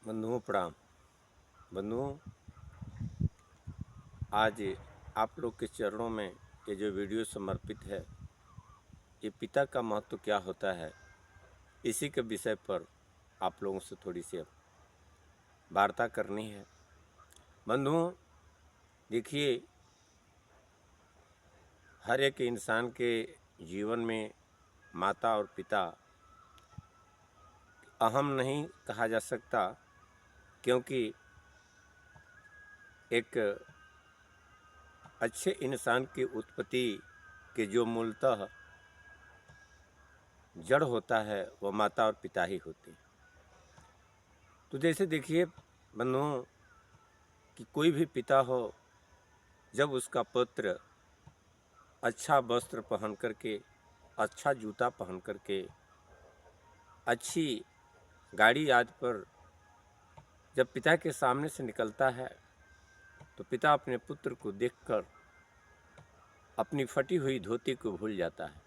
बंधुओं प्रणाम। बंधुओं, आज आप लोग के चरणों में ये जो वीडियो समर्पित है, ये पिता का महत्व क्या होता है, इसी के विषय पर आप लोगों से थोड़ी सी वार्ता करनी है। बंधुओं, देखिए, हर एक इंसान के जीवन में माता और पिता अहम नहीं कहा जा सकता, क्योंकि एक अच्छे इंसान की उत्पत्ति के जो मूलतः जड़ होता है वह माता और पिता ही होते हैं। तो जैसे देखिए बंधुओं कि कोई भी पिता हो, जब उसका पुत्र अच्छा वस्त्र पहन करके, अच्छा जूता पहन करके, अच्छी गाड़ी आदि पर जब पिता के सामने से निकलता है, तो पिता अपने पुत्र को देखकर अपनी फटी हुई धोती को भूल जाता है।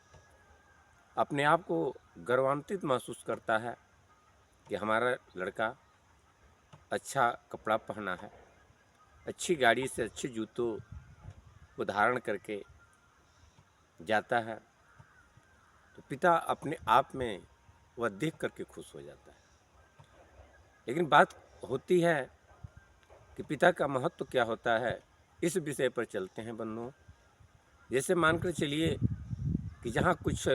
अपने आप को गर्वान्वित महसूस करता है कि हमारा लड़का अच्छा कपड़ा पहना है, अच्छी गाड़ी से अच्छे जूतों को धारण करके जाता है। तो पिता अपने आप में वह देख करके खुश हो जाता है। लेकिन बात होती है कि पिता का महत्व क्या होता है, इस विषय पर चलते हैं बंधुओं। जैसे मानकर चलिए कि जहाँ कुछ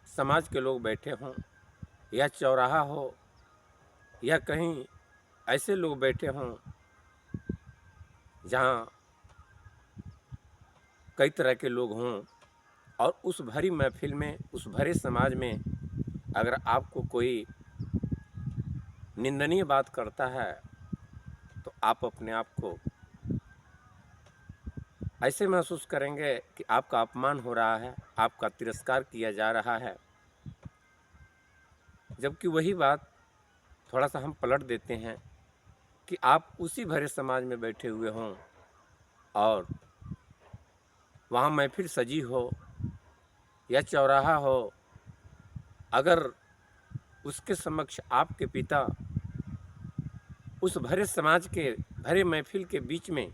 समाज के लोग बैठे हों, या चौराहा हो, या कहीं ऐसे लोग बैठे हों जहाँ कई तरह के लोग हों, और उस भरी महफिल में, उस भरे समाज में अगर आपको कोई निंदनीय बात करता है, तो आप अपने आप को ऐसे महसूस करेंगे कि आपका अपमान हो रहा है, आपका तिरस्कार किया जा रहा है। जबकि वही बात थोड़ा सा हम पलट देते हैं कि आप उसी भरे समाज में बैठे हुए हों और वहाँ महफिल सजी हो या चौराहा हो, अगर उसके समक्ष आपके पिता उस भरे समाज के भरे महफिल के बीच में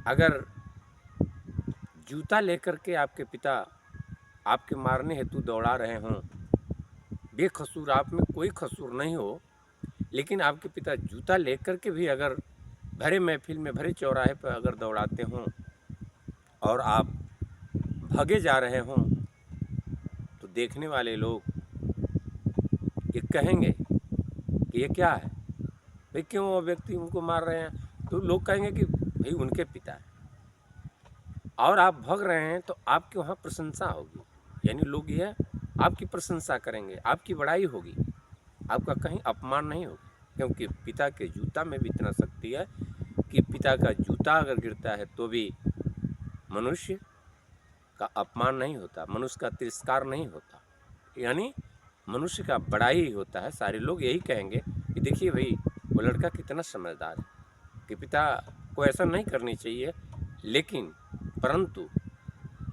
अगर जूता लेकर के आपके पिता आपके मारने हेतु दौड़ा रहे हों, बेकसूर, आप में कोई कसूर नहीं हो, लेकिन आपके पिता जूता लेकर के भी अगर भरे महफिल में, भरे चौराहे पर अगर दौड़ाते हों और आप भागे जा रहे हों, तो देखने वाले लोग ये कहेंगे कि ये क्या है भाई, क्यों वो व्यक्ति उनको मार रहे हैं। तो लोग कहेंगे कि भाई उनके पिता है, और आप भाग रहे हैं, तो आपके वहाँ प्रशंसा होगी, यानी लोग यह आपकी प्रशंसा करेंगे, आपकी बड़ाई होगी, आपका कहीं अपमान नहीं होगा। क्योंकि पिता के जूता में भी इतना शक्ति है कि पिता का जूता अगर गिरता है तो भी मनुष्य का अपमान नहीं होता, मनुष्य का तिरस्कार नहीं होता, यानी मनुष्य का बड़ाई ही होता है। सारे लोग यही कहेंगे कि देखिए भाई, वो लड़का कितना समझदार है, कि पिता को ऐसा नहीं करनी चाहिए, लेकिन परंतु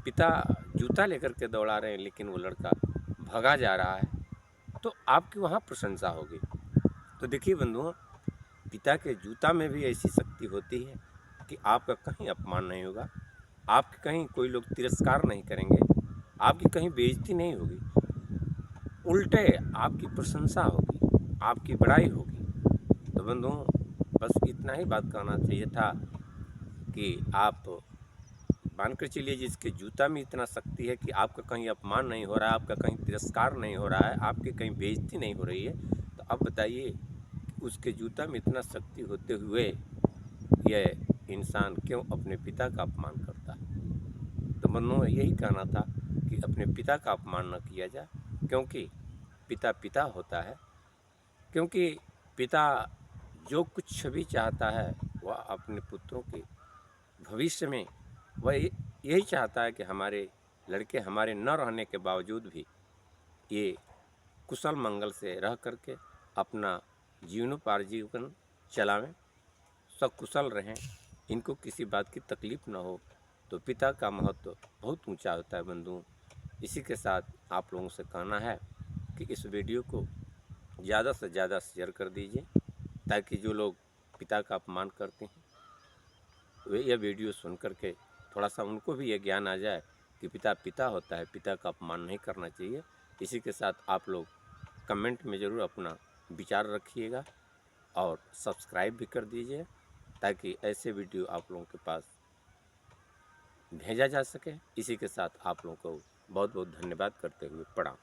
पिता जूता लेकर के दौड़ा रहे हैं, लेकिन वो लड़का भगा जा रहा है, तो आपकी वहाँ प्रशंसा होगी। तो देखिए बंधुओं, पिता के जूता में भी ऐसी शक्ति होती है कि आपका कहीं अपमान नहीं होगा, आपके कहीं कोई लोग तिरस्कार नहीं करेंगे, आपकी कहीं बेइज्जती नहीं होगी, उल्टे आपकी प्रशंसा होगी, आपकी बड़ाई होगी। तो बंधुओं, बस इतना ही बात कहना चाहिए था कि आप मानकर चलिए जिसके जूता में इतना शक्ति है कि आपका कहीं अपमान नहीं हो रहा है, आपका कहीं तिरस्कार नहीं हो रहा है, आपकी कहीं बेइज्जती नहीं हो रही है, तो अब बताइए कि उसके जूता में इतना शक्ति होते हुए यह इंसान क्यों अपने पिता का अपमान करता है। तो बंधुओं, यही कहना था कि अपने पिता का अपमान न किया जाए, क्योंकि पिता पिता होता है। क्योंकि पिता जो कुछ भी चाहता है वह अपने पुत्रों के भविष्य में वह यही चाहता है कि हमारे लड़के हमारे न रहने के बावजूद भी ये कुशल मंगल से रह करके अपना जीवनोपार्जीवन चलावें, सकुशल रहें, इनको किसी बात की तकलीफ़ न हो। तो पिता का महत्व बहुत ऊंचा होता है बंधुओं। इसी के साथ आप लोगों से कहना है कि इस वीडियो को ज़्यादा से ज़्यादा शेयर कर दीजिए, ताकि जो लोग पिता का अपमान करते हैं वे यह वीडियो सुन करके थोड़ा सा उनको भी ये ज्ञान आ जाए कि पिता पिता होता है, पिता का अपमान नहीं करना चाहिए। इसी के साथ आप लोग कमेंट में ज़रूर अपना विचार रखिएगा और सब्सक्राइब भी कर दीजिए, ताकि ऐसे वीडियो आप लोगों के पास भेजा जा सके। इसी के साथ आप लोगों को बहुत बहुत धन्यवाद करते हुए प्रणाम।